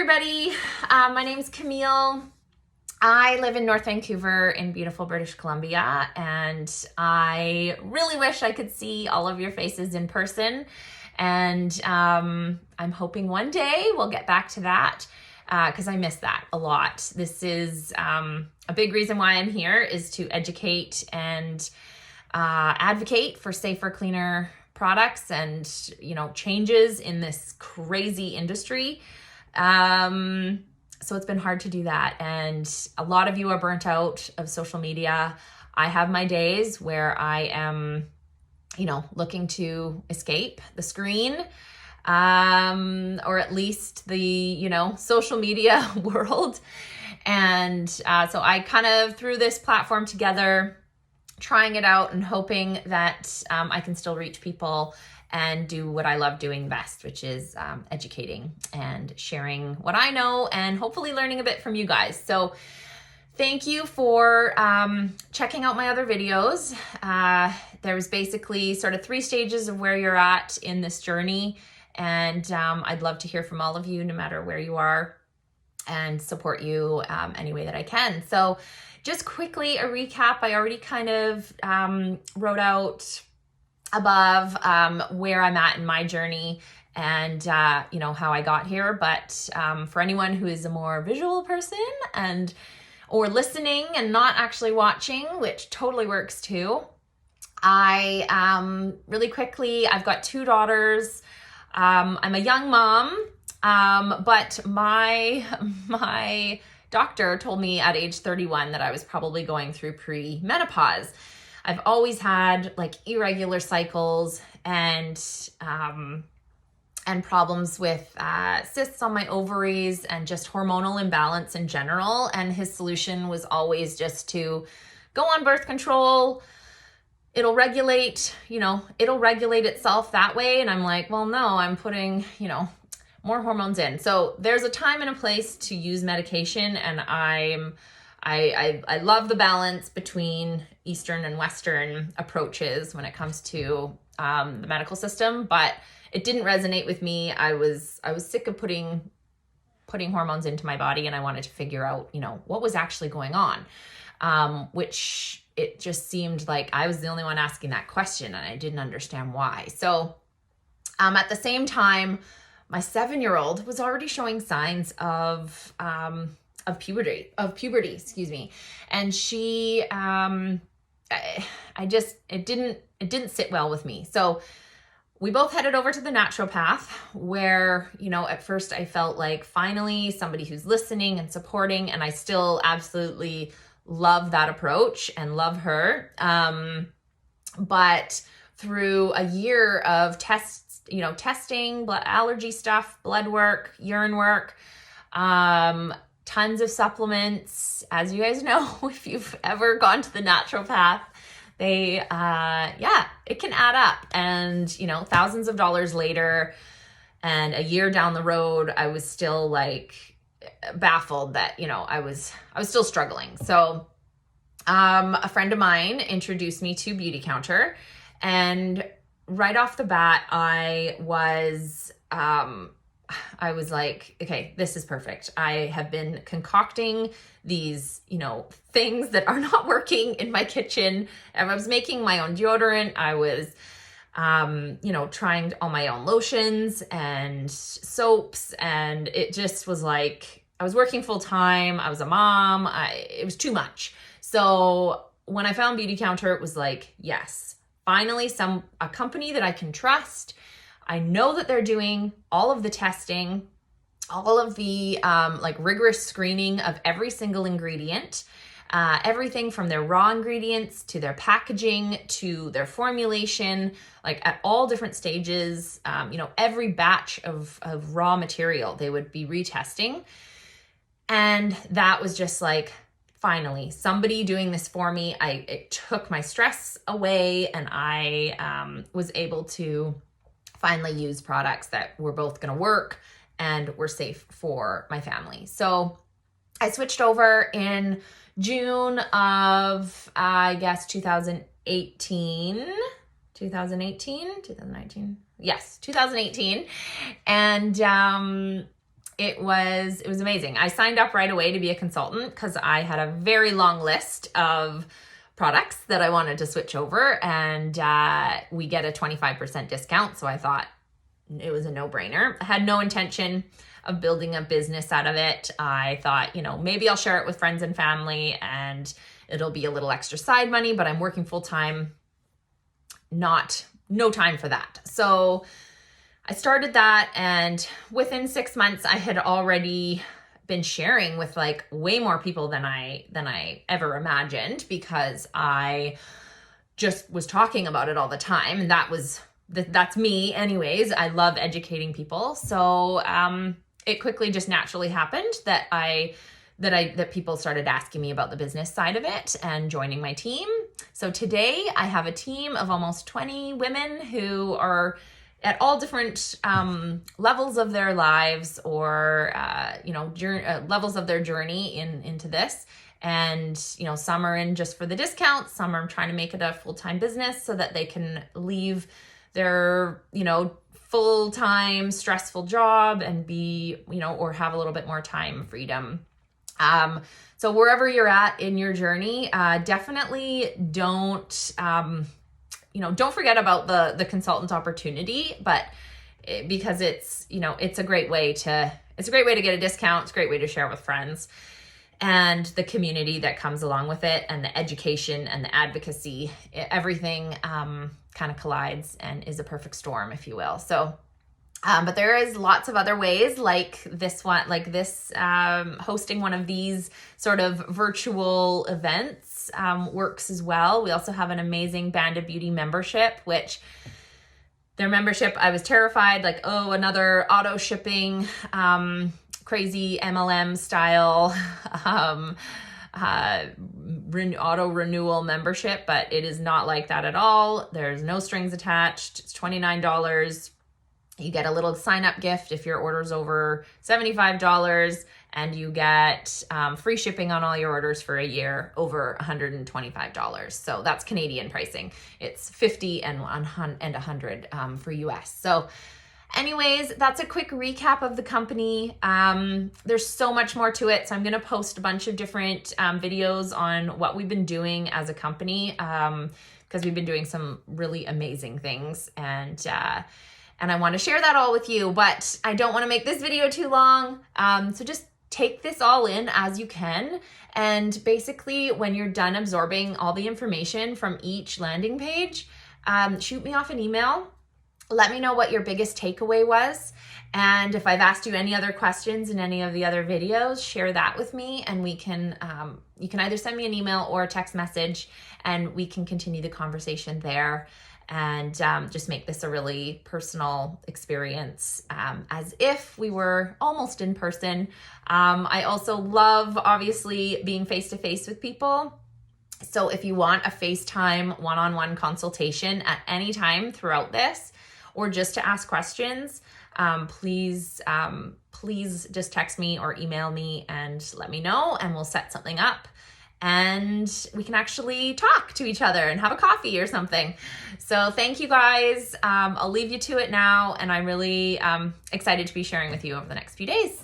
everybody. My name's Camille. I live in North Vancouver in beautiful British Columbia, and I really wish I could see all of your faces in person. And I'm hoping one day we'll get back to that because I miss that a lot. This is a big reason why I'm here, is to educate and advocate for safer, cleaner products and, changes in this crazy industry. So it's been hard to do that. And a lot of you are burnt out of social media. I have my days where I am, looking to escape the screen, or at least the, social media world. And so I kind of threw this platform together, trying it out and hoping that I can still reach people and do what I love doing best, which is educating and sharing what I know and hopefully learning a bit from you guys. So thank you for checking out my other videos. There's basically sort of 3 stages of where you're at in this journey. And I'd love to hear from all of you, no matter where you are, and support you any way that I can. So just quickly, a recap. I already kind of wrote out above where I'm at in my journey and, how I got here. But for anyone who is a more visual person or listening and not actually watching, which totally works too, really quickly, I've got 2 daughters. I'm a young mom, but my doctor told me at age 31 that I was probably going through pre-menopause. I've always had irregular cycles and problems with cysts on my ovaries and just hormonal imbalance in general. And his solution was always just to go on birth control. It'll regulate itself that way. And I'm like, well, no, I'm putting, more hormones in. So there's a time and a place to use medication, and I love the balance between Eastern and Western approaches when it comes to the medical system, but it didn't resonate with me. I was sick of putting hormones into my body, and I wanted to figure out, what was actually going on, which it just seemed like I was the only one asking that question, and I didn't understand why. So at the same time, my 7-year-old was already showing signs of puberty, and she, it didn't sit well with me. So we both headed over to the naturopath, where, at first I felt like finally somebody who's listening and supporting, and I still absolutely love that approach and love her. But through a year of testing, blood allergy stuff, blood work, urine work, tons of supplements. As you guys know, if you've ever gone to the naturopath, they, it can add up. And, thousands of dollars later and a year down the road, I was still baffled that, I was still struggling. So, a friend of mine introduced me to Beautycounter, and right off the bat, I was like, okay, this is perfect. I have been concocting these, things that are not working in my kitchen. I was making my own deodorant. I was, trying all my own lotions and soaps. And it just was like, I was working full time. I was a mom. It was too much. So when I found Beautycounter, it was like, yes, finally a company that I can trust. I know that they're doing all of the testing, all of the rigorous screening of every single ingredient, everything from their raw ingredients to their packaging to their formulation, at all different stages. Every batch of raw material they would be retesting. And that was just finally somebody doing this for me. It took my stress away, and I was able to finally use products that were both going to work and were safe for my family. So I switched over in June of, 2018. Yes, 2018. And it was amazing. I signed up right away to be a consultant because I had a very long list of products that I wanted to switch over, and we get a 25% discount. So I thought it was a no-brainer. I had no intention of building a business out of it. I thought, maybe I'll share it with friends and family and it'll be a little extra side money, but I'm working full-time, no time for that. So I started that, and within 6 months I had already been sharing with like way more people than I ever imagined, because I just was talking about it all the time, and that's me anyways. I love educating people. So it quickly just naturally happened that people started asking me about the business side of it and joining my team. So today I have a team of almost 20 women who are at all different levels of their lives, or levels of their journey into this. And some are in just for the discounts, some are trying to make it a full-time business so that they can leave their full-time stressful job and be or have a little bit more time freedom. So wherever you're at in your journey, definitely don't forget about the consultant opportunity, but because it's a great way to get a discount. It's a great way to share with friends, and the community that comes along with it, and the education and the advocacy, everything kind of collides and is a perfect storm, if you will. So but there is lots of other ways like this one, hosting one of these sort of virtual events works as well. We also have an amazing Band of Beauty membership, which their membership, I was terrified, another auto shipping, crazy MLM style auto renewal membership, but it is not like that at all. There's no strings attached. It's $29. You get a little sign-up gift if your order's over $75, and you get free shipping on all your orders for a year over $125. So that's Canadian pricing. It's $50 and $100 for US. So anyways, that's a quick recap of the company. There's so much more to it. So I'm going to post a bunch of different videos on what we've been doing as a company, because we've been doing some really amazing things. And I want to share that all with you, but I don't want to make this video too long. So just take this all in as you can. And basically, when you're done absorbing all the information from each landing page, shoot me off an email. Let me know what your biggest takeaway was. And if I've asked you any other questions in any of the other videos, share that with me, and we can, you can either send me an email or a text message, and we can continue the conversation there. And just make this a really personal experience, as if we were almost in person. I also love, obviously, being face-to-face with people. So if you want a FaceTime one-on-one consultation at any time throughout this, or just to ask questions, please just text me or email me and let me know, and we'll set something up. And we can actually talk to each other and have a coffee or something. So thank you guys. I'll leave you to it now, and I'm really excited to be sharing with you over the next few days.